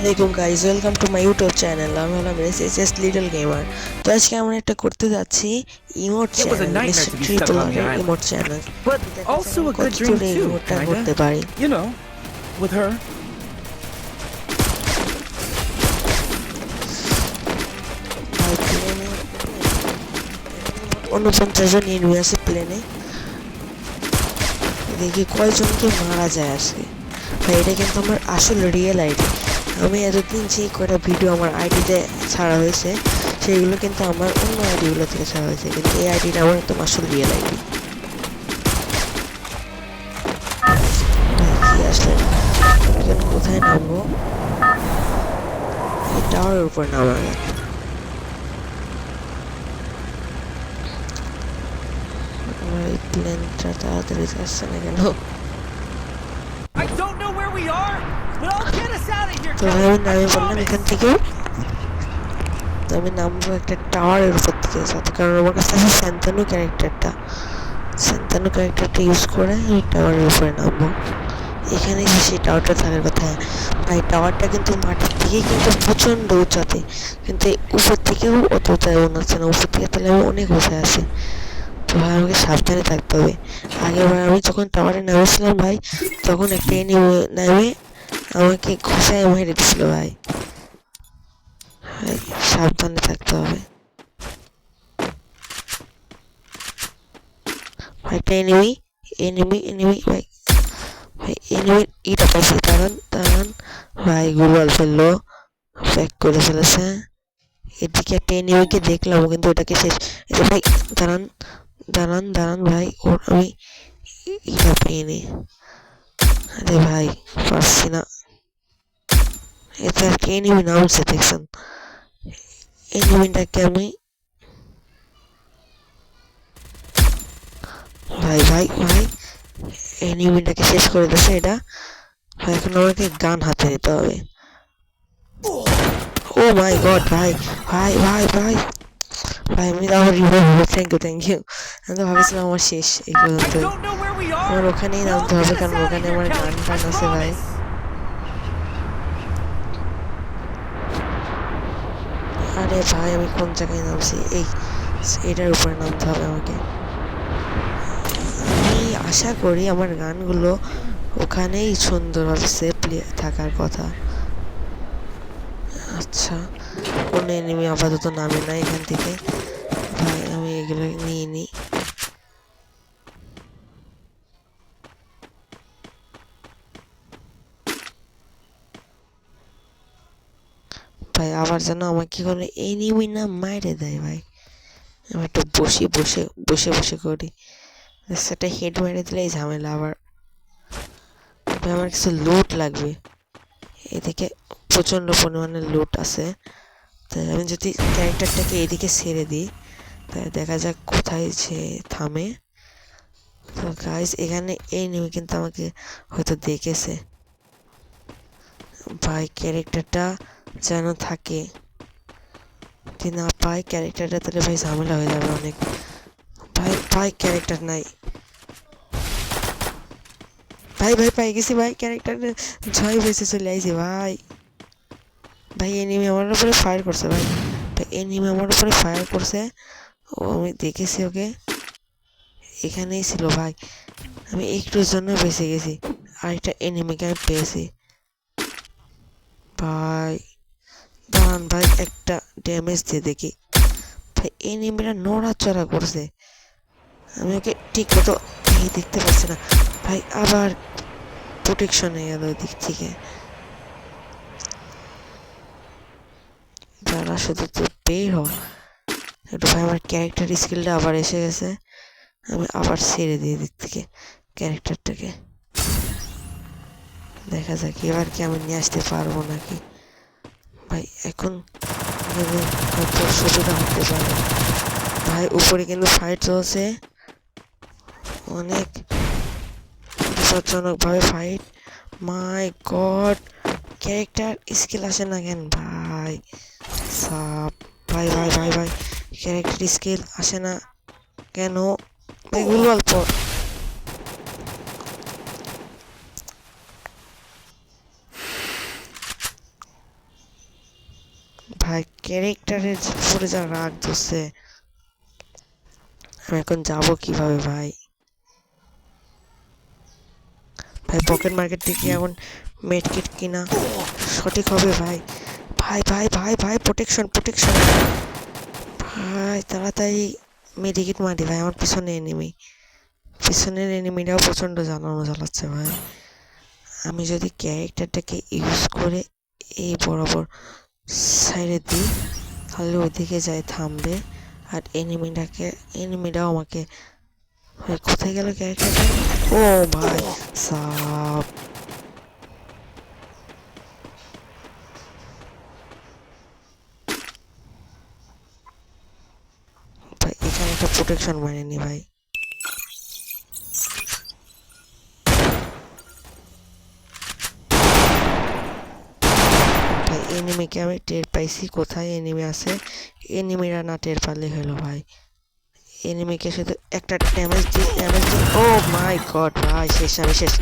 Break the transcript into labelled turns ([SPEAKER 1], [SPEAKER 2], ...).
[SPEAKER 1] Assalamualaikum guys, welcome to my YouTube channel. আমি হলাম SHS Little Gamer. তো আজকে আমরা একটা করতে যাচ্ছি emote
[SPEAKER 2] It was a
[SPEAKER 1] channel,
[SPEAKER 2] nightmare
[SPEAKER 1] mister
[SPEAKER 2] to be stuck on the
[SPEAKER 1] ট্রিপলারের
[SPEAKER 2] island,
[SPEAKER 1] emote channel.
[SPEAKER 2] but
[SPEAKER 1] দেখা যাক
[SPEAKER 2] also
[SPEAKER 1] আমি
[SPEAKER 2] a
[SPEAKER 1] কত
[SPEAKER 2] good dream
[SPEAKER 1] দূর এই
[SPEAKER 2] too,
[SPEAKER 1] ইমোটটা
[SPEAKER 2] kinda.
[SPEAKER 1] করতে পারি।
[SPEAKER 2] You know, with her.
[SPEAKER 1] ভাই প্লেনে 49 জন এনিমি আছে প্লেনে। দেখি কয়জনকে মারা যায় আজকে। ভাই এটা কিন্তু আমার আসল রিয়েল আইডি। আমি এতদিন যে কয়টা ভিডিও আমার আইডিতে ছাড়া হয়েছে সেইগুলো কিন্তু আমার অন্য আইডিগুলো থেকে ছাড়া হয়েছে, কিন্তু এই আইডিটা আমার একদম আসল রিয়েল আইডি। কি আসলে এখন কোথায় নামবো? এই টাওয়ারের উপর নামা গেল। আমার এই প্লেনটা তাড়াতাড়ি যাচ্ছে না কেন?
[SPEAKER 2] I don't know where we are, but I'll get us out of here.
[SPEAKER 1] তো ভাই আমি নামে বললাম এখান থেকে। তো আমি নামবো একটা টাওয়ারের উপর থেকে, যাতে কারণ আমার কাছে আছে স্যান্তানো ক্যারেক্টারটা ইউজ করে আমি টাওয়ারের উপরে নামবো। এখানে সেই টাওয়ারটা থাকার কথা। ভাই টাওয়ারটা কিন্তু মাটির থেকে কিন্তু প্রচণ্ড উঁচাতে, কিন্তু উপর থেকেও অত উঁচায় মনে হচ্ছে না। উপর থেকে তাহলে আমি অনেক উঁচায় আছি। তো ভাই আমাকে সাবধানে থাকতে হবে। আগেরবার আমি যখন টাওয়ারে নেমেছিলাম ভাই, তখন একটা এনিমি নামে আমাকে ঘষায় মেরে দিছিল ভাই। ভাই সাবধানে থাকতে হবে। ভাই একটা এনিমি ভাই। ভাই এনিমি এটা পাইছি, দাঁড়ান ভাই। গুগল ফেললো, ব্যাক করে ফেলেছে। এদিকে একটা এনিমিকে দেখলাম, কিন্তু ওটাকে শেষ। এটা ভাই দাঁড়ান ভাই, ওর আমি এটা পেয়ে। আরে ভাই পারছি না। এটা আর কি এনিমি নামছে দেখছেন? এনিমিটাকে আমি ভাই এনিমিটাকে শেষ করে দিয়েছে এটা। ভাই এখন আমাকে গান হাতে নিতে হবে। ও মাই গড ভাই আমি আমার রিভাইভ হবো। Thank you. আমি তো ভাবছিলাম আমার শেষ এই
[SPEAKER 2] I
[SPEAKER 1] পর্যন্ত।
[SPEAKER 2] don't know where we
[SPEAKER 1] আমার
[SPEAKER 2] are,
[SPEAKER 1] ওখানেই
[SPEAKER 2] but I'll
[SPEAKER 1] নামতে
[SPEAKER 2] get
[SPEAKER 1] হবে,
[SPEAKER 2] us
[SPEAKER 1] কারণ
[SPEAKER 2] out of
[SPEAKER 1] ওখানে
[SPEAKER 2] here,
[SPEAKER 1] আমার গান
[SPEAKER 2] Kelly. I
[SPEAKER 1] টান আছে ভাই।
[SPEAKER 2] promise.
[SPEAKER 1] আরে ভাই আমি কোন জায়গায় নামছি? এটার উপরে নামতে হবে আমাকে। আমি আশা করি আমার গানগুলো ওখানেই সুন্দরভাবে সেফলি থাকার কথা। আচ্ছা, কোনো এনিমি আপাতত নামে না এখান থেকে। ভাই আমি এগুলো নিয়ে নিই। ভাই আবার যেন আমাকে কোনো এনিমি না মাইরে দেয় ভাই। আমি একটু বসে করি, সেটা হেড মেরে দিলেই ঝামেলা আবার। ভাই আমার কিছু লুট লাগবে। এদিকে প্রচণ্ড পরিমাণে লুট আছে। তাই আমি যদি ক্যারেক্টারটাকে এদিকে ছেড়ে দিই, তাই দেখা যাক কোথায় সে থামে। তো গাইস এখানে এই নেমে কিন্তু আমাকে হয়তো দেখেছে। ভাই ক্যারেক্টারটা যেন থাকে, যদি না পাই ক্যারেক্টারটা তাহলে ভাই ঝামেলা হয়ে যাবে অনেক। ভাই ক্যারেক্টার নাই। ভাই পাই গেছি ভাই ক্যারেক্টার। ছয় বেঁচে চলে আইছি ভাই। এনিমি আমার উপরে ফায়ার করছে ভাই। এনিমি আমার উপরে ফায়ার করছে। ও আমি দেখেছি ওকে, এখানেই ছিল ভাই। আমি একটুর জন্য বেঁচে গেছি। আরেকটা এনিমিকে আমি পেয়েছি ভাই। দাঁড়ান ভাই, একটা ড্যামেজ দিয়ে দেখি। ভাই এনিমিটা নড়াচড়া করছে, আমি ওকে ঠিক মতো দেখতে পাচ্ছি না ভাই। আবার প্রোটেকশন হয়ে গেল দিক থেকে। যারা শুধু তো বের হ একটু ভাই। আমার ক্যারেক্টার স্কিলটা আবার এসে গেছে। আমি আবার ছেড়ে দিয়ে দিক থেকে ক্যারেক্টারটাকে। দেখা যাক এবার কি আমি নিয়ে আসতে পারবো নাকি। ভাই এখন হয়তো সুবিধা হতে পারে। ভাই উপরে কিন্তু ফাইট চলছে, অনেক বিপজ্জনক ভাবে ফাইট। মাই গড, ক্যারেক্টার স্কিল আসে না কেন ভাই? সাপ ভাই ক্যারেক্টার স্কিল আসে না কেন? ভাই গুলওয়াল পর। ভাই ক্যারেক্টারের উপরে যা রাগ ধরছে, আমি এখন যাবো কিভাবে ভাই? ভাই পকেট মার্কেট থেকে এখন মেডকিট কিনা সঠিক হবে ভাই। ভাই ভাই ভাই ভাই প্রোটেকশন প্রোটেকশন ভাই, তাড়াতাড়ি মেডিকেট মারি ভাই। আমার পিছনে এনিমি, পিছনের এনিমিটাও প্রচণ্ড জ্বালানো জ্বালাচ্ছে ভাই। আমি যদি ক্যারেক্টারটাকে ইউজ করে এই বরাবর সাইডে দিই, তাহলে ওইদিকে যায় থামবে। আর এনিমিটাও আমাকে, ভাই কোথায় গেল ক্যারেক্টারটা? ও ভাই সাপ, ভাই এখানে একটা প্রোটেকশন মারেনি ভাই। ভাই এনিমিকে আমি টের পাইছি কোথায় এনিমি আছে, এনিমিরা না টের পারলে হলো ভাই। এনিমিকে শুধু একটা ড্যামেজ দিই। ও মাই গড ভাই, শেষ, আমি শেষ।